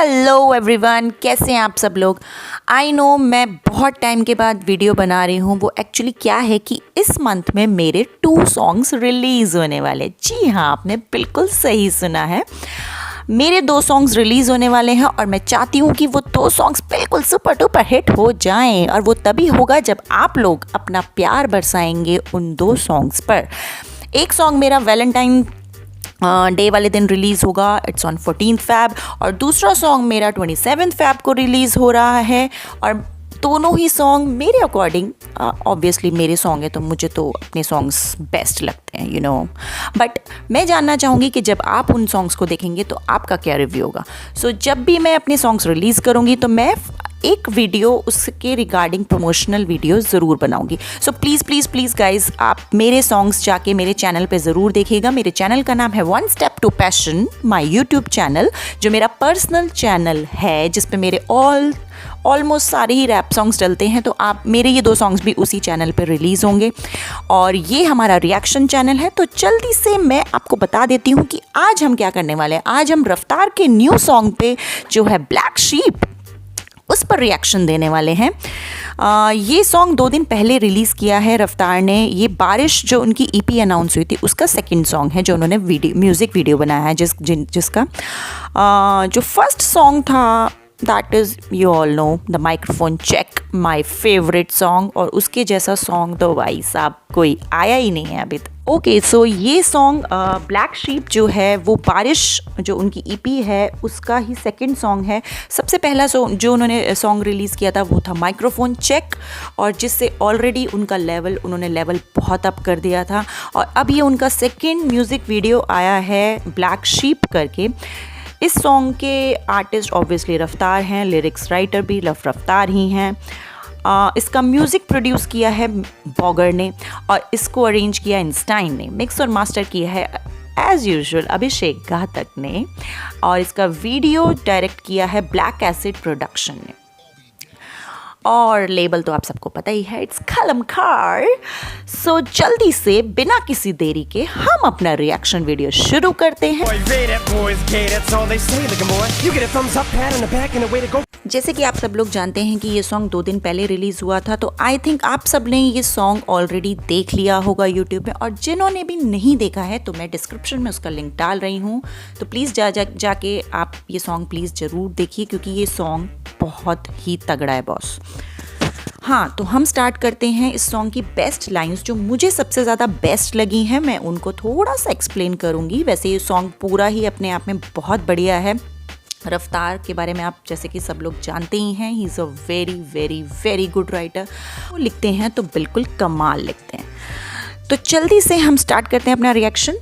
Hello everyone, कैसे हैं आप सब लोग। आई नो मैं बहुत टाइम के बाद वीडियो बना रही हूँ। वो एक्चुअली क्या है कि इस मंथ में मेरे 2 सॉन्ग्स रिलीज़ होने वाले। जी हाँ, आपने बिल्कुल सही सुना है। मेरे 2 सॉन्ग्स रिलीज़ होने वाले हैं और मैं चाहती हूँ कि वो 2 सॉन्ग्स बिल्कुल सुपर डुपर हिट हो जाएं। और वो तभी होगा जब आप लोग अपना प्यार बरसाएंगे उन 2 सॉन्ग्स पर। एक सॉन्ग मेरा वैलेंटाइन डे वाले दिन रिलीज़ होगा, इट्स ऑन 14th Feb, और दूसरा सॉन्ग मेरा 27th Feb को रिलीज़ हो रहा है। और दोनों ही सॉन्ग मेरे अकॉर्डिंग, ऑब्वियसली मेरे सॉन्ग है तो मुझे तो अपने सॉन्ग्स बेस्ट लगते हैं, यू नो। बट मैं जानना चाहूँगी कि जब आप उन सॉन्ग्स को देखेंगे तो आपका क्या रिव्यू होगा। सो जब भी मैं अपने सॉन्ग्स रिलीज़ करूँगी तो मैं एक वीडियो उसके रिगार्डिंग प्रमोशनल वीडियो ज़रूर बनाऊंगी। So please please please guys, आप मेरे सॉन्ग्स जाके मेरे चैनल पे ज़रूर देखिएगा। मेरे चैनल का नाम है One Step to Passion, my YouTube channel, जो मेरा पर्सनल चैनल है जिस पे मेरे ऑलमोस्ट सारे ही रैप सॉन्ग्स डलते हैं। तो आप मेरे ये 2 सॉन्ग्स भी उसी चैनल पे रिलीज़ होंगे। और ये हमारा रिएक्शन चैनल है, तो जल्दी से मैं आपको बता देती हूँ कि आज हम क्या करने वाले हैं। आज हम रफ्तार के न्यू सॉन्ग पे जो है ब्लैक शीप, उस पर रिएक्शन देने वाले हैं। ये सॉन्ग 2 दिन पहले रिलीज़ किया है रफ्तार ने। ये बारिश जो उनकी ईपी अनाउंस हुई थी उसका सेकंड सॉन्ग है जो उन्होंने म्यूज़िक वीडियो बनाया है, जिसका जो फर्स्ट सॉन्ग था that is, you all know, the microphone check, my favourite song. और उसके जैसा सॉन्ग तो भाई साहब कोई आया ही नहीं है अभी तक। ओके, सो ये सॉन्ग ब्लैक शीप जो है वो बारिश जो उनकी ईपी है उसका ही सेकंड सॉन्ग है। सबसे पहला जो उन्होंने सॉन्ग रिलीज़ किया था वो था माइक्रोफोन चेक, और जिससे ऑलरेडी उनका उन्होंने लेवल बहुत अप कर दिया था। और अब ये उनका सेकंड म्यूज़िक वीडियो आया है ब्लैक शीप करके। इस सॉन्ग के आर्टिस्ट ऑब्वियसली रफ्तार हैं, लिरिक्स राइटर भी रफ्तार ही हैं। इसका म्यूज़िक प्रोड्यूस किया है बॉगर ने और इसको अरेंज किया इंस्टाइन ने। मिक्स और मास्टर किया है एज़ यूजुअल अभिषेक घातक ने, और इसका वीडियो डायरेक्ट किया है ब्लैक एसिड प्रोडक्शन ने। और लेबल तो आप सबको पता ही है, इट्स कलमकार। सो जल्दी से बिना किसी देरी के हम अपना रिएक्शन वीडियो शुरू करते हैं। जैसे कि आप सब लोग जानते हैं कि ये सॉन्ग 2 दिन पहले रिलीज़ हुआ था, तो आई थिंक आप सब ने ये सॉन्ग ऑलरेडी देख लिया होगा यूट्यूब में। और जिन्होंने भी नहीं देखा है तो मैं डिस्क्रिप्शन में उसका लिंक डाल रही हूँ, तो प्लीज़ जाके आप ये सॉन्ग प्लीज़ ज़रूर देखिए, क्योंकि ये सॉन्ग बहुत ही तगड़ा है बॉस। हाँ, तो हम स्टार्ट करते हैं। इस सॉन्ग की बेस्ट लाइंस जो मुझे सबसे ज़्यादा बेस्ट लगी हैं, मैं उनको थोड़ा सा एक्सप्लेन करूँगी। वैसे ये सॉन्ग पूरा ही अपने आप में बहुत बढ़िया है। रफ्तार के बारे में आप जैसे कि सब लोग जानते ही हैं, he is a very very very good writer. वो लिखते हैं तो बिल्कुल कमाल लिखते हैं। तो जल्दी से हम स्टार्ट करते हैं अपना रिएक्शन।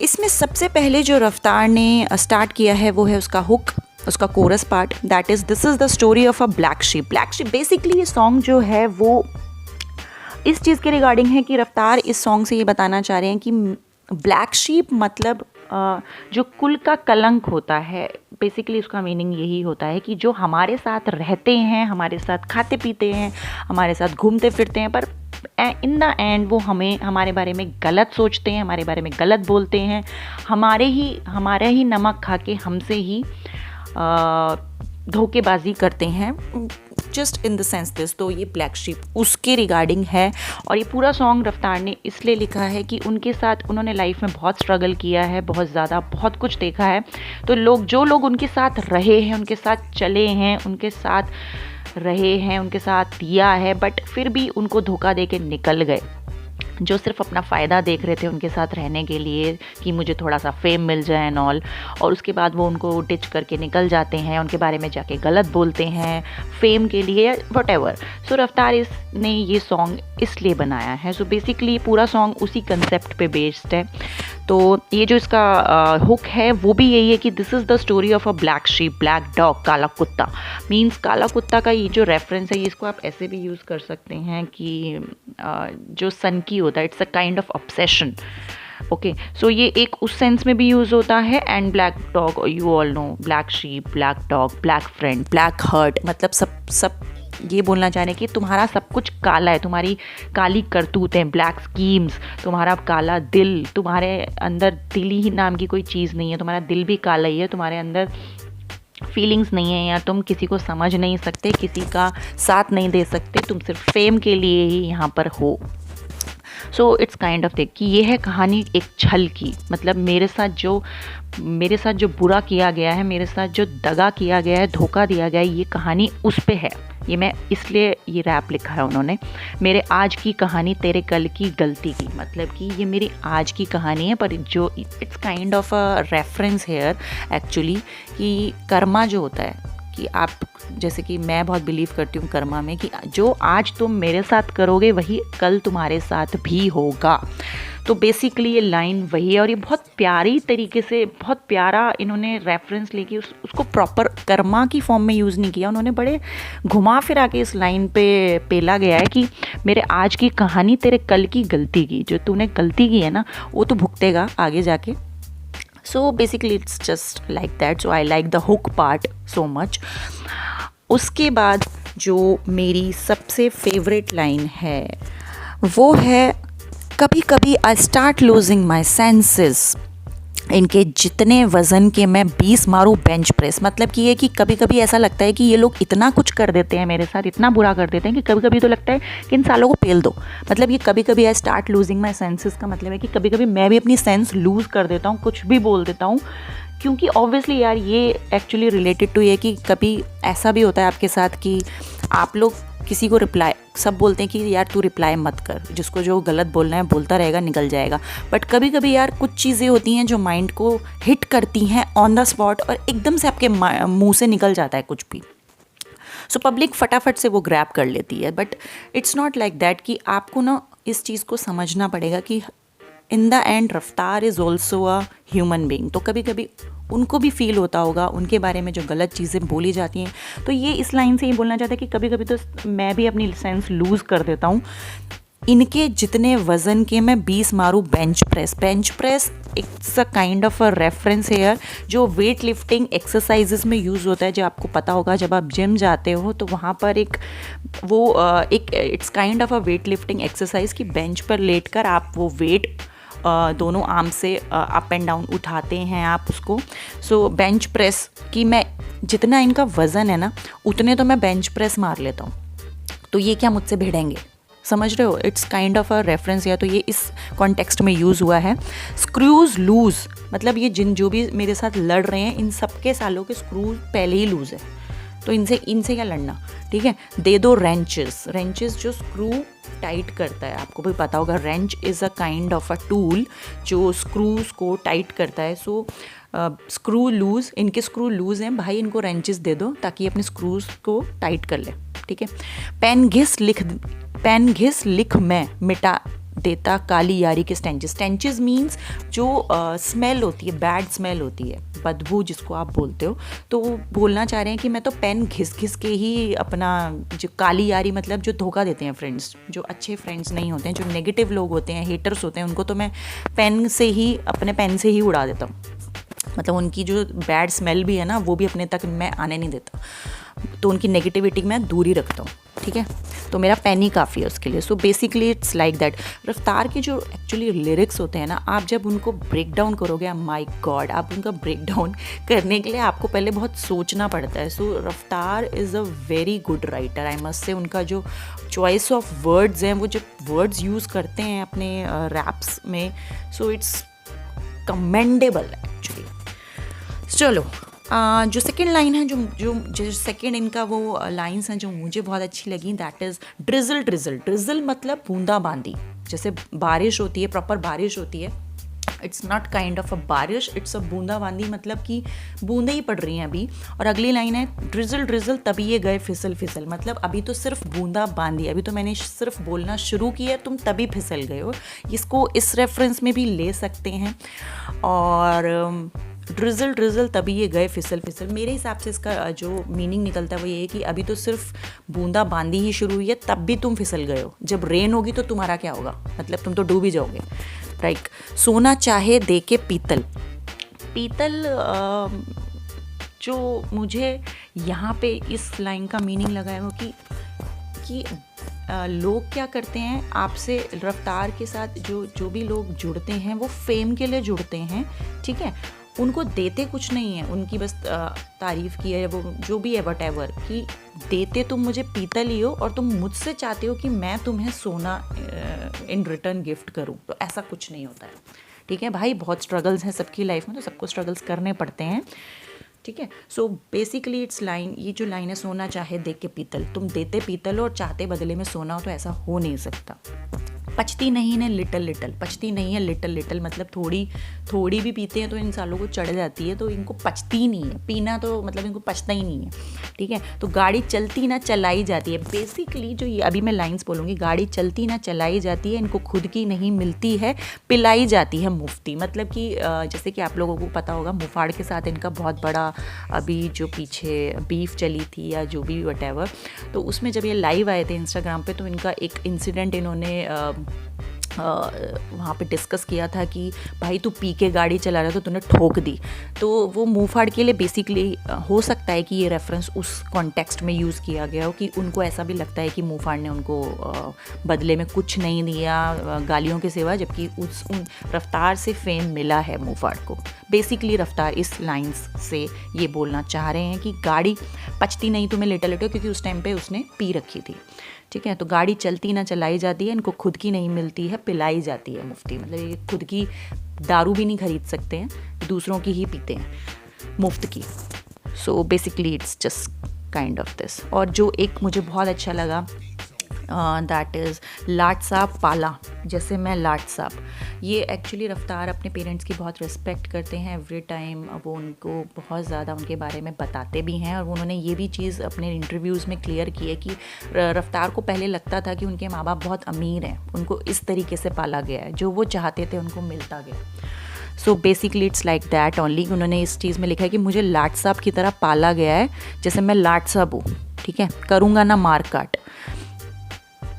इसमें सबसे पहले जो रफ्तार ने स्टार्ट किया है वो है उसका हुक, उसका coarse part, that is this is the story of a black sheep. Black sheep basically ये सॉन्ग जो है वो इस चीज़ के रिगार्डिंग है कि रफ्तार इस सॉन्ग से ये बताना चाह रहे हैं कि ब्लैक शीप मतलब जो कुल का कलंक होता है। बेसिकली उसका मीनिंग यही होता है कि जो हमारे साथ रहते हैं, हमारे साथ खाते पीते हैं, हमारे साथ घूमते फिरते हैं, पर इन द एंड वो हमारे बारे में गलत सोचते हैं, हमारे बारे में गलत बोलते हैं, हमारे ही नमक खा के हमसे ही धोखेबाजी करते हैं, just in the sense this. तो ये ब्लैक शीप उसके रिगार्डिंग है। और ये पूरा सॉन्ग रफ्तार ने इसलिए लिखा है कि उनके साथ उन्होंने लाइफ में बहुत स्ट्रगल किया है, बहुत ज़्यादा, बहुत कुछ देखा है। तो जो लोग उनके साथ रहे हैं, उनके साथ चले हैं, उनके साथ रहे हैं, उनके साथ दिया है, बट फिर भी उनको धोखा दे के निकल गए। जो सिर्फ अपना फ़ायदा देख रहे थे उनके साथ रहने के लिए कि मुझे थोड़ा सा फेम मिल जाए एंड ऑल, और उसके बाद वो उनको डिच करके निकल जाते हैं, उनके बारे में जाके गलत बोलते हैं फेम के लिए, व्हाटएवर। सो रफ्तार ने ये सॉन्ग इसलिए बनाया है। सो बेसिकली पूरा सॉन्ग उसी कंसेप्ट पे बेस्ड है। तो ये जो इसका हुक है वो भी यही है कि this is the story of a black sheep, black dog, काला कुत्ता। मीन्स काला कुत्ता का ये जो रेफरेंस है, ये इसको आप ऐसे भी यूज़ कर सकते हैं कि जो सन की होता है, it's a kind of obsession. Okay, so ये एक उस सेंस में भी यूज़ होता है। And black dog, you all know, black sheep, black dog, black friend, black heart, मतलब सब ये बोलना चाह रहे हैं कि तुम्हारा सब कुछ काला है, तुम्हारी काली करतूतें, ब्लैक स्कीम्स, तुम्हारा काला दिल, तुम्हारे अंदर दिल ही नाम की कोई चीज़ नहीं है, तुम्हारा दिल भी काला ही है, तुम्हारे अंदर फीलिंग्स नहीं है या तुम किसी को समझ नहीं सकते, किसी का साथ नहीं दे सकते, तुम सिर्फ फेम के लिए ही यहाँ पर हो। सो इट्स काइंड ऑफ थिंग कि ये है कहानी एक छल की, मतलब मेरे साथ जो बुरा किया गया है, मेरे साथ जो दगा किया गया है, धोखा दिया गया है, ये कहानी उस पे है। ये मैं इसलिए ये रैप लिखा है उन्होंने, मेरे आज की कहानी तेरे कल की गलती की, मतलब कि ये मेरी आज की कहानी है, पर जो it's kind of a reference here actually कि कर्मा जो होता है कि आप, जैसे कि मैं बहुत बिलीव करती हूँ कर्मा में कि जो आज तुम मेरे साथ करोगे वही कल तुम्हारे साथ भी होगा। तो बेसिकली ये लाइन वही है, और ये बहुत प्यारी तरीके से, बहुत प्यारा इन्होंने रेफरेंस लेके उसको प्रॉपर कर्मा की फॉर्म में यूज़ नहीं किया, उन्होंने बड़े घुमा फिरा के इस लाइन पे पेला गया है कि मेरे आज की कहानी तेरे कल की गलती की, जो तूने गलती की है ना वो तो भुगतेगा आगे जाके। So basically it's just like that, so I like the hook part so much. उसके बाद जो मेरी सबसे फेवरेट लाइन है वो है, कभी कभी I start losing my senses, इनके जितने वज़न के मैं 20 मारूँ बेंच प्रेस। मतलब कि ये कि कभी कभी ऐसा लगता है कि ये लोग इतना कुछ कर देते हैं मेरे साथ, इतना बुरा कर देते हैं कि कभी कभी तो लगता है कि इन सालों को पेल दो। मतलब ये कभी कभी I start losing my senses का मतलब है कि कभी कभी मैं भी अपनी सेंस लूज़ कर देता हूँ, कुछ भी बोल देता हूँ, क्योंकि ऑब्वियसली यार ये एक्चुअली रिलेटेड टू ये कि कभी ऐसा भी होता है आपके साथ कि आप लोग किसी को रिप्लाई, सब बोलते हैं कि यार तू रिप्लाई मत कर, जिसको जो गलत बोलना है बोलता रहेगा, निकल जाएगा। बट कभी कभी यार कुछ चीज़ें होती हैं जो माइंड को हिट करती हैं ऑन द स्पॉट और एकदम से आपके मुंह से निकल जाता है कुछ भी। सो पब्लिक फटाफट से वो ग्रैब कर लेती है, but it's not like that. कि आपको ना इस चीज़ को समझना पड़ेगा कि इन द एंड रफ्तार is also a human being. तो कभी कभी उनको भी फील होता होगा उनके बारे में जो गलत चीज़ें बोली जाती हैं। तो ये इस लाइन से ये बोलना चाहता है कि कभी कभी तो मैं भी अपनी सेंस लूज़ कर देता हूँ। इनके जितने वज़न के मैं 20 मारूँ bench press. Bench press it's a kind of a reference here जो वेट लिफ्टिंग एक्सरसाइजेस में यूज़ होता है। जो आपको पता होगा जब आप जिम जाते हो तो वहाँ पर एक it's kind of a weight lifting exercise कि बेंच पर लेटकर आप वो वेट दोनों आर्म से अप एंड डाउन उठाते हैं आप उसको। सो बेंच प्रेस कि मैं जितना इनका वज़न है ना उतने तो मैं बेंच प्रेस मार लेता हूँ, तो ये क्या मुझसे भिड़ेंगे, समझ रहे हो। It's kind of a reference या तो ये इस कॉन्टेक्स्ट में यूज़ हुआ है। स्क्रूज लूज़ मतलब ये जो भी मेरे साथ लड़ रहे हैं इन सबके सालों के स्क्रू पहले ही लूज़ है, तो इनसे क्या लड़ना, ठीक है। दे दो रेंचेस जो स्क्रू टाइट करता है, आपको भी पता होगा wrench is a kind of a tool जो स्क्रूज को टाइट करता है। सो स्क्रू लूज़, इनके स्क्रू लूज़ हैं भाई, इनको रेंचेस दे दो ताकि अपने स्क्रूज को टाइट कर ले, ठीक है। पेन घिस लिख मैं मिटा देता काली यारी के स्टेंचेस मीन्स जो स्मेल होती है, बैड स्मेल होती है, बदबू जिसको आप बोलते हो। तो वो बोलना चाह रहे हैं कि मैं तो पेन घिस के ही अपना जो काली यारी मतलब जो धोखा देते हैं फ्रेंड्स, जो अच्छे फ्रेंड्स नहीं होते हैं, जो नेगेटिव लोग होते हैं, हेटर्स होते हैं, उनको तो मैं अपने पेन से ही उड़ा देता हूँ। मतलब उनकी जो बैड स्मेल भी है ना वो भी अपने तक मैं आने नहीं देता, तो उनकी नेगेटिविटी मैं दूर ही रखता हूँ, ठीक है। तो मेरा पेन ही काफ़ी है उसके लिए। So basically it's like that. रफ्तार के जो एक्चुअली लिरिक्स होते हैं ना, आप जब उनको ब्रेक डाउन करोगे, माय गॉड, आप उनका ब्रेक डाउन करने के लिए आपको पहले बहुत सोचना पड़ता है। सो रफ्तार is a very good writer, I must say. उनका जो चॉइस ऑफ वर्ड्स हैं, वो जो वर्ड्स यूज़ करते हैं अपने रैप्स में, सो इट्स कमेंडेबल एक्चुअली। चलो जो सेकेंड लाइन है, जो सेकेंड इनका वो लाइन्स हैं जो मुझे बहुत अच्छी लगी, दैट इज़ ड्रिजल मतलब बूंदाबांदी। जैसे बारिश होती है, प्रॉपर बारिश होती है, इट्स नॉट काइंड ऑफ अ बारिश, इट्स अ बूंदाबांदी, मतलब कि बूंदें ही पड़ रही हैं अभी। और अगली लाइन है ड्रिजल तभी ये गए फिसल, मतलब अभी तो सिर्फ बूंदाबांदी, अभी तो मैंने सिर्फ बोलना शुरू किया, तुम तभी फिसल गए हो। इसको इस रेफरेंस में भी ले सकते हैं। और ड्रिजल तभी ये गए फिसल, मेरे हिसाब से इसका जो मीनिंग निकलता है वो ये है कि अभी तो सिर्फ बूंदाबांदी ही शुरू हुई है, तब भी तुम फिसल गए हो। जब रेन होगी तो तुम्हारा क्या होगा, मतलब तुम तो डूब ही जाओगे, राइट। सोना चाहे दे के पीतल जो मुझे यहाँ पे इस लाइन का मीनिंग लगा है वो कि लोग क्या करते हैं आपसे, रफ्तार के साथ जो भी लोग जुड़ते हैं वो फेम के लिए जुड़ते हैं, ठीक है। उनको देते कुछ नहीं है, उनकी बस तारीफ़ की है, वो जो भी है वटेवर, कि देते तुम मुझे पीतल ही हो और तुम मुझसे चाहते हो कि मैं तुम्हें सोना इन रिटर्न गिफ्ट करूं, तो ऐसा कुछ नहीं होता है। ठीक है भाई, बहुत स्ट्रगल्स हैं सबकी लाइफ में, तो सबको स्ट्रगल्स करने पड़ते हैं। ठीक है, सो बेसिकली इट्स लाइन, ये जो लाइन है, सोना चाहे दे के पीतल, तुम देते पीतल हो और चाहते बदले में सोना हो, तो ऐसा हो नहीं सकता। पचती नहीं है लिटल लिटल, पचती नहीं है लिटल लिटल, मतलब थोड़ी थोड़ी भी पीते हैं तो इन सालों को चढ़ जाती है, तो इनको पचती ही नहीं है, पीना तो मतलब इनको पचता ही नहीं है। ठीक है, तो गाड़ी चलती ना चलाई जाती है, बेसिकली जो ये अभी मैं लाइंस बोलूँगी, गाड़ी चलती ना चलाई जाती है, इनको खुद की नहीं मिलती है, पिलाई जाती है मुफ्ती। मतलब कि जैसे कि आप लोगों को पता होगा, मुफाड़ के साथ इनका बहुत बड़ा अभी जो पीछे बीफ चली थी या जो भी वटेवर, तो उसमें जब ये लाइव आए थे इंस्टाग्राम पे, तो इनका एक इंसिडेंट इन्होंने वहाँ पे डिस्कस किया था कि भाई तू पी के गाड़ी चला रहा था, तो तूने ठोक दी। तो वो मुँह फाड़ के लिए बेसिकली हो सकता है कि ये रेफरेंस उस कॉन्टेक्स्ट में यूज़ किया गया हो कि उनको ऐसा भी लगता है कि मुँह फाड़ ने उनको बदले में कुछ नहीं दिया गालियों के सिवा, जबकि उन रफ्तार से फेम मिला है मुँह फाड़ को। बेसिकली रफ्तार इस लाइन्स से ये बोलना चाह रहे हैं कि गाड़ी पचती नहीं तुम्हें लिटल लिटल, क्योंकि उस टाइम पे उसने पी रखी थी। ठीक है, तो गाड़ी चलती ना चलाई जाती है, इनको खुद की नहीं मिलती है, पिलाई जाती है मुफ्ती। मतलब ये खुद की दारू भी नहीं खरीद सकते हैं, दूसरों की ही पीते हैं मुफ्त की। So basically it's just kind of this. और जो एक मुझे बहुत अच्छा लगा, दैट इज़ लाट साहब पाला, जैसे मैं लाट साहब। ये एक्चुअली रफ्तार अपने पेरेंट्स की बहुत रिस्पेक्ट करते हैं एवरी टाइम, वो उनको बहुत ज़्यादा उनके बारे में बताते भी हैं। और उन्होंने ये भी चीज़ अपने इंटरव्यूज़ में क्लियर की है कि रफ्तार को पहले लगता था कि उनके माँ बाप बहुत अमीर हैं, उनको इस तरीके से पाला गया है, जो वो चाहते थे उनको मिलता गया। So basically it's like that only. उन्होंने इस चीज़ में लिखा है कि मुझे लाट साहब की तरह पाला गया है, जैसे मैं लाट साहब हूँ। ठीक है, करूँगा ना मार काट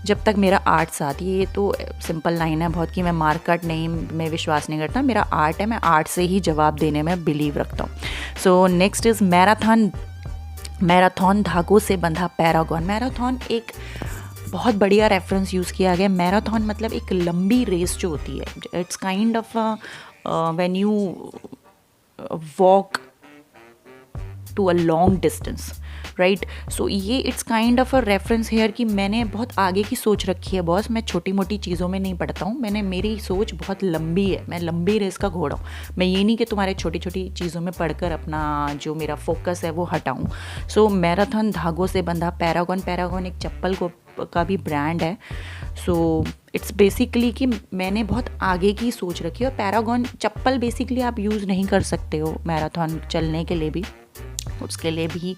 जब तक मेरा आर्ट साथ। ये तो सिंपल लाइन है बहुत कि मैं मार काट नहीं, मैं विश्वास नहीं करता, मेरा आर्ट है, मैं आर्ट से ही जवाब देने में बिलीव रखता हूँ। सो नेक्स्ट इज़ मैराथन धागों से बंधा पैरागॉन। मैराथन एक बहुत बढ़िया रेफरेंस यूज़ किया गया। मैराथन मतलब एक लंबी रेस जो होती है, it's kind of when you walk to a long distance, right. So ये it's kind of a reference here कि मैंने बहुत आगे की सोच रखी है बॉस, मैं छोटी मोटी चीज़ों में नहीं पढ़ता हूँ, मेरी सोच बहुत लंबी है, मैं लंबी रेस का घोड़ा हूँ। मैं ये नहीं कि तुम्हारे छोटी छोटी चीज़ों में पढ़कर अपना जो मेरा फोकस है वो हटाऊँ। सो मैराथन धागों से बंधा पैरागॉन एक चप्पल का भी ब्रांड है। सो इट्स बेसिकली कि मैंने बहुत आगे की सोच रखी है। और पैरागॉन चप्पल बेसिकली आप यूज़ नहीं कर सकते हो मैराथन चलने के लिए भी, उसके लिए भी।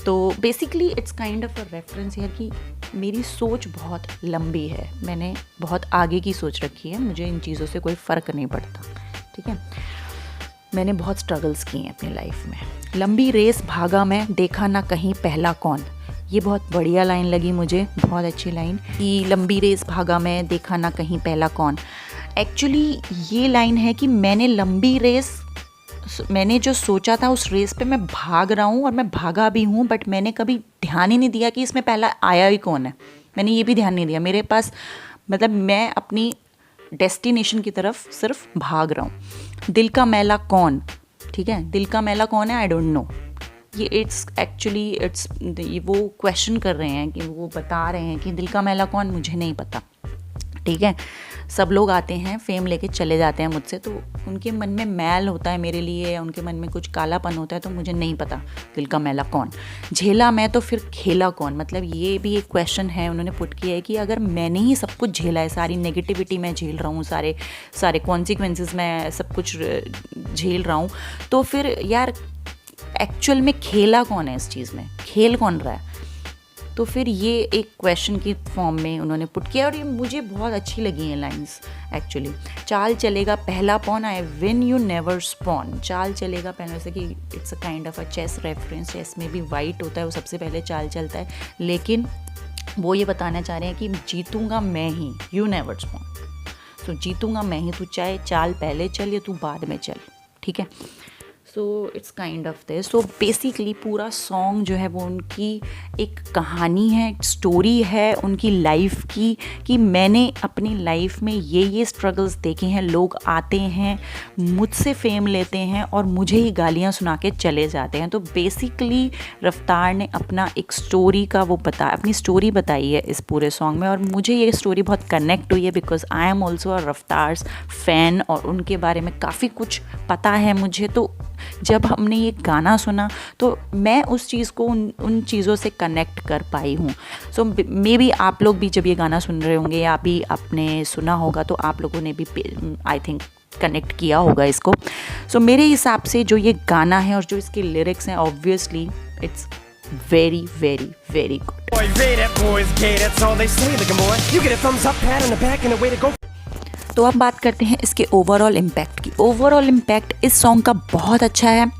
तो basically it's kind of a reference है कि मेरी सोच बहुत लंबी है, मैंने बहुत आगे की सोच रखी है, मुझे इन चीज़ों से कोई फ़र्क नहीं पड़ता। ठीक है, मैंने बहुत स्ट्रगल्स किए हैं अपनी लाइफ में। लंबी रेस भागा मैं, देखा ना कहीं पहला कौन। ये बहुत बढ़िया लाइन लगी मुझे, बहुत अच्छी लाइन कि लंबी रेस भागा मैं, देखा ना कहीं पहला कौन। एक्चुअली ये लाइन है कि मैंने जो सोचा था उस रेस पे मैं भाग रहा हूँ और मैं भागा भी हूँ, बट मैंने कभी ध्यान ही नहीं दिया कि इसमें पहला आया ही कौन है। मैंने ये भी ध्यान नहीं दिया, मेरे पास मतलब मैं अपनी डेस्टिनेशन की तरफ सिर्फ भाग रहा हूँ। दिल का मैला कौन, ठीक है, दिल का मैला कौन है, आई डोंट नो। ये इट्स वो क्वेश्चन कर रहे हैं कि वो बता रहे हैं कि दिल का मैला कौन, मुझे नहीं पता। ठीक है, सब लोग आते हैं फेम लेके चले जाते हैं मुझसे, तो उनके मन में मैल होता है मेरे लिए, या उनके मन में कुछ कालापन होता है, तो मुझे नहीं पता दिल का मैला कौन। झेला मैं तो फिर खेला कौन, मतलब ये भी एक क्वेश्चन है उन्होंने पुट किया है कि अगर मैंने ही सब कुछ झेला है, सारी नेगेटिविटी मैं झेल रहा हूँ, सारे कॉन्सिक्वेंसेस मैं सब कुछ झेल रहा हूँ, तो फिर यार एक्चुअल में खेला कौन है इस चीज़ में, खेल कौन रहा है। तो फिर ये एक क्वेश्चन की फॉर्म में उन्होंने पुट किया, और ये मुझे बहुत अच्छी लगी हैं लाइंस एक्चुअली। चाल चलेगा पहला pawn, I win you never spawn. चाल चलेगा पहले, जैसे कि it's a kind of a chess reference, chess में भी वाइट होता है, वो सबसे पहले चाल चलता है, लेकिन वो ये बताना चाह रहे हैं कि जीतूंगा मैं ही, यू नेवर स्पॉन। सो जीतूंगा मैं ही, तू चाहे चाल पहले चल या तू बाद में चल। ठीक है, सो it's kind of this. So basically पूरा सॉन्ग जो है वो उनकी एक कहानी है, एक स्टोरी है उनकी लाइफ की, कि मैंने अपनी लाइफ में ये स्ट्रगल्स देखे हैं। लोग आते हैं, मुझसे फेम लेते हैं और मुझे ही गालियाँ सुना के चले जाते हैं। तो बेसिकली रफ्तार ने अपना एक स्टोरी का अपनी स्टोरी बताई है इस पूरे सॉन्ग में, और मुझे ये स्टोरी बहुत कनेक्ट हुई है because I am also a Raftaar's fan और उनके बारे में काफ़ी कुछ पता है मुझे। तो जब हमने ये गाना सुना तो मैं उस चीज़ को उन चीज़ों से कनेक्ट कर पाई हूँ। सो मे बी आप लोग भी जब ये गाना सुन रहे होंगे या भी आपने सुना होगा तो आप लोगों ने भी आई थिंक कनेक्ट किया होगा इसको। सो मेरे हिसाब से जो ये गाना है और जो इसके लिरिक्स हैं, obviously it's very very very good. तो अब बात करते हैं इसके ओवरऑल इम्पैक्ट की। ओवरऑल इम्पैक्ट इस सॉन्ग का बहुत अच्छा है।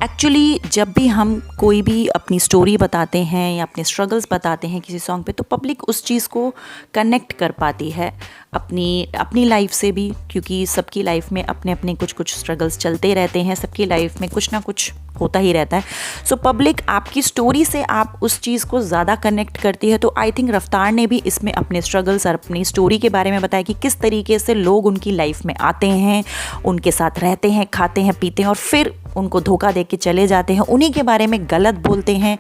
एक्चुअली जब भी हम कोई भी अपनी स्टोरी बताते हैं या अपने स्ट्रगल्स बताते हैं किसी सॉन्ग पे, तो पब्लिक उस चीज़ को कनेक्ट कर पाती है अपनी लाइफ से भी, क्योंकि सबकी लाइफ में अपने अपने कुछ स्ट्रगल्स चलते रहते हैं, सबकी लाइफ में कुछ ना कुछ होता ही रहता है। सो पब्लिक आपकी स्टोरी से आप उस चीज़ को ज़्यादा कनेक्ट करती है। तो आई थिंक रफ्तार ने भी इसमें अपने स्ट्रगल्स और अपनी स्टोरी के बारे में बताया कि किस तरीके से लोग उनकी लाइफ में आते हैं, उनके साथ रहते हैं, खाते हैं, पीते हैं और फिर उनको धोखा दे के चले जाते हैं, उन्हीं के बारे में गलत बोलते हैं,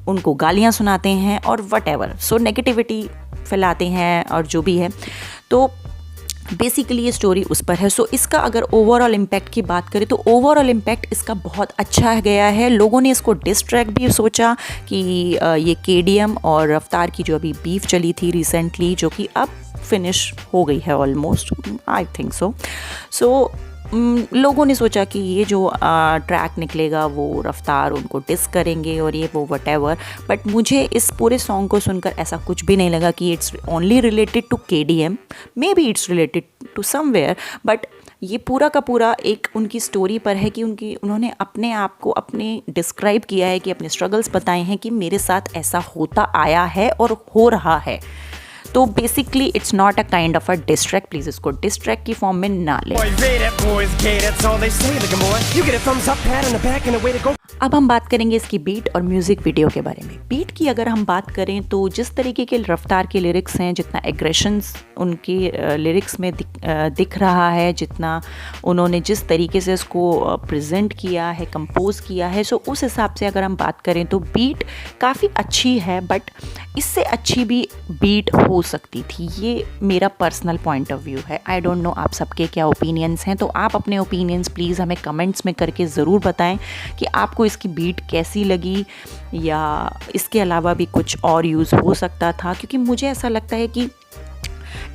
उनको गालियाँ सुनाते हैं और वटेवर, सो नेगेटिविटी फैलाते हैं और जो भी है। तो बेसिकली ये स्टोरी उस पर है। सो इसका अगर ओवरऑल इम्पैक्ट की बात करें तो ओवरऑल इम्पैक्ट इसका बहुत अच्छा गया है। लोगों ने इसको डिस ट्रैक भी सोचा कि ये KDM और रफ्तार की जो अभी बीफ चली थी रिसेंटली, जो कि अब फिनिश हो गई है ऑलमोस्ट, आई थिंक सो लोगों ने सोचा कि ये जो ट्रैक निकलेगा वो रफ्तार उनको डिस करेंगे और ये वो वटेवर। बट मुझे इस पूरे सॉन्ग को सुनकर ऐसा कुछ भी नहीं लगा कि it's only related to KDM, may be it's related to somewhere, but ये पूरा का पूरा एक उनकी स्टोरी पर है कि उन्होंने अपने आप को अपने डिस्क्राइब किया है, कि अपने स्ट्रगल्स बताए हैं कि मेरे साथ ऐसा होता आया है और हो रहा है। तो basically it's not a kind of a distract, please इसको डिस्ट्रैक्ट की फॉर्म में ना लें। अब हम बात करेंगे इसकी बीट और म्यूज़िक वीडियो के बारे में। बीट की अगर हम बात करें तो जिस तरीके के रफ्तार के लिरिक्स हैं, जितना एग्रेशंस उनके लिरिक्स में दिख रहा है, जितना उन्होंने जिस तरीके से इसको प्रेजेंट किया है, कंपोज किया है, सो उस हिसाब से अगर हम बात करें तो बीट काफ़ी अच्छी है, बट इससे अच्छी भी बीट हो सकती थी। ये मेरा पर्सनल पॉइंट ऑफ व्यू है। आई डोंट नो आप सबके क्या ओपिनियंस हैं, तो आप अपने ओपिनियंस प्लीज़ हमें कमेंट्स में करके ज़रूर बताएं कि आपको इसकी बीट कैसी लगी, या इसके अलावा भी कुछ और यूज़ हो सकता था। क्योंकि मुझे ऐसा लगता है कि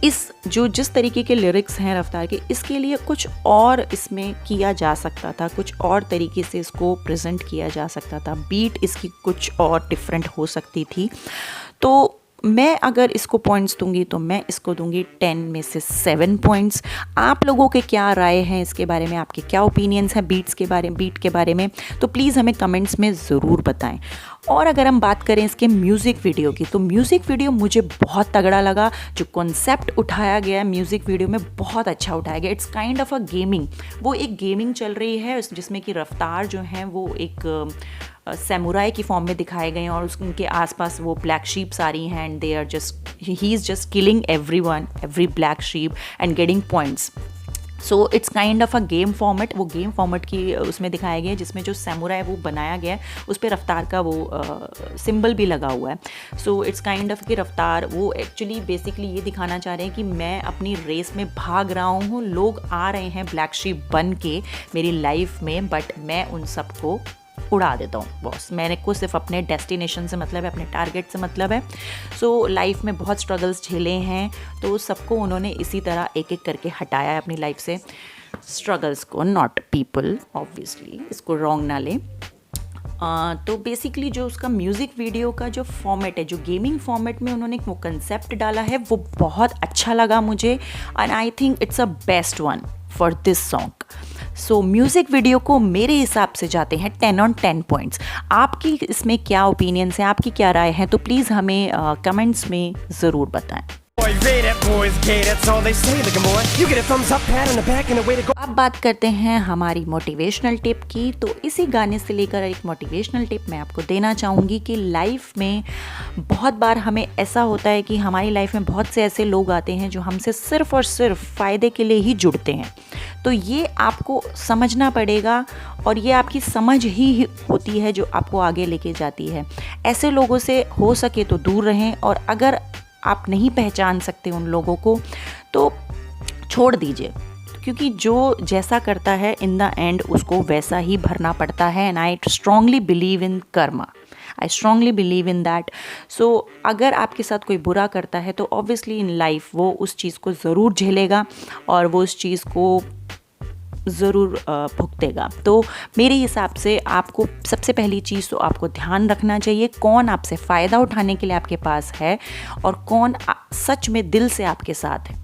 जिस तरीके के लिरिक्स हैं रफ्तार के, इसके लिए कुछ और इसमें किया जा सकता था, कुछ और तरीके से इसको प्रेजेंट किया जा सकता था, बीट इसकी कुछ और डिफरेंट हो सकती थी। तो मैं अगर इसको पॉइंट्स दूंगी तो मैं इसको दूंगी 10 में से 7 पॉइंट्स। आप लोगों के क्या राय हैं इसके बारे में, आपके क्या ओपिनियंस हैं बीट के बारे में, तो प्लीज़ हमें कमेंट्स में ज़रूर बताएं। और अगर हम बात करें इसके म्यूज़िक वीडियो की, तो म्यूज़िक वीडियो मुझे बहुत तगड़ा लगा। जो कॉन्सेप्ट उठाया गया है म्यूज़िक वीडियो में, बहुत अच्छा उठाया गया। It's kind of a gaming, वो एक गेमिंग चल रही है जिसमें कि रफ्तार जो हैं वो एक सैमुराई की फॉर्म में दिखाए गए हैं और उनके आसपास वो ब्लैक शीप्स आ रही हैं, and they are just he is just killing every black sheep and getting points. So it's kind of a game format, वो गेम फॉर्मेट की उसमें दिखाया गया है, जिसमें जो सैमुराई वो बनाया गया है, उस पर रफ्तार का वो सिंबल भी लगा हुआ है। सो इट्स काइंड ऑफ कि रफ्तार वो एक्चुअली बेसिकली ये दिखाना चाह रहे हैं कि मैं अपनी रेस में भाग रहा हूँ, लोग आ रहे हैं ब्लैक शीप बन के मेरी लाइफ में, बट मैं उन सबको उड़ा देता हूँ बॉस। मैंने को सिर्फ अपने डेस्टिनेशन से मतलब है, अपने टारगेट से मतलब है। सो लाइफ में बहुत स्ट्रगल्स झेले हैं, तो सबको उन्होंने इसी तरह एक एक करके हटाया है अपनी लाइफ से, स्ट्रगल्स को, नॉट पीपल, ऑब्वियसली इसको रॉन्ग ना लें। तो बेसिकली जो उसका म्यूज़िक वीडियो का जो फॉर्मेट है, जो गेमिंग फॉर्मेट में उन्होंने वो कंसेप्ट डाला है, वो बहुत अच्छा लगा मुझे, and I think it's a best one for this song. So music video को मेरे हिसाब से जाते हैं 10 on 10 पॉइंट्स। आपकी इसमें क्या ओपिनियंस है, आपकी क्या राय है, तो प्लीज़ हमें कमेंट्स में ज़रूर बताएं। boy, Ray, that boy's gay, that's all they say, look boy. You get a thumbs up, pat on the back and a way to go. अब बात करते हैं हमारी मोटिवेशनल टिप की। तो इसी गाने से लेकर एक मोटिवेशनल टिप मैं आपको देना चाहूँगी कि लाइफ में बहुत बार हमें ऐसा होता है कि हमारी लाइफ में बहुत से ऐसे लोग आते हैं जो हमसे सिर्फ़ और सिर्फ फ़ायदे के लिए ही जुड़ते हैं। तो ये आपको समझना पड़ेगा और ये आपकी समझ ही होती है जो आपको आगे लेके जाती है। ऐसे लोगों से हो सके तो दूर रहें, और अगर आप नहीं पहचान सकते उन लोगों को तो छोड़ दीजिए, क्योंकि जो जैसा करता है इन द एंड उसको वैसा ही भरना पड़ता है। And I strongly believe in karma, I strongly believe in that. So अगर आपके साथ कोई बुरा करता है तो ऑब्वियसली इन लाइफ वो उस चीज़ को ज़रूर झेलेगा और वो उस चीज़ को ज़रूर भुगतेगा। तो मेरे हिसाब से आपको सबसे पहली चीज़ तो आपको ध्यान रखना चाहिए कौन आपसे फ़ायदा उठाने के लिए आपके पास है और कौन सच में दिल से आपके साथ है।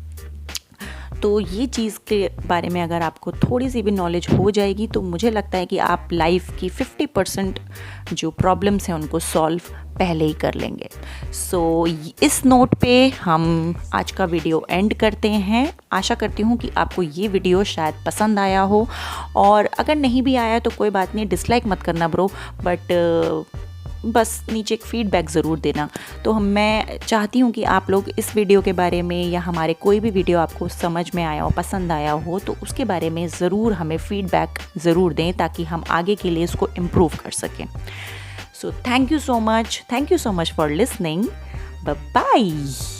तो ये चीज़ के बारे में अगर आपको थोड़ी सी भी नॉलेज हो जाएगी तो मुझे लगता है कि आप लाइफ की 50% जो प्रॉब्लम्स हैं उनको सॉल्व पहले ही कर लेंगे। सो इस नोट पे हम आज का वीडियो एंड करते हैं। आशा करती हूँ कि आपको ये वीडियो शायद पसंद आया हो, और अगर नहीं भी आया तो कोई बात नहीं, डिसलाइक मत करना ब्रो, बट बस नीचे एक फ़ीडबैक ज़रूर देना। तो मैं चाहती हूँ कि आप लोग इस वीडियो के बारे में या हमारे कोई भी वीडियो आपको समझ में आया हो, पसंद आया हो, तो उसके बारे में ज़रूर हमें फ़ीडबैक ज़रूर दें ताकि हम आगे के लिए इसको इम्प्रूव कर सकें। So thank you so much for listening. Bye bye.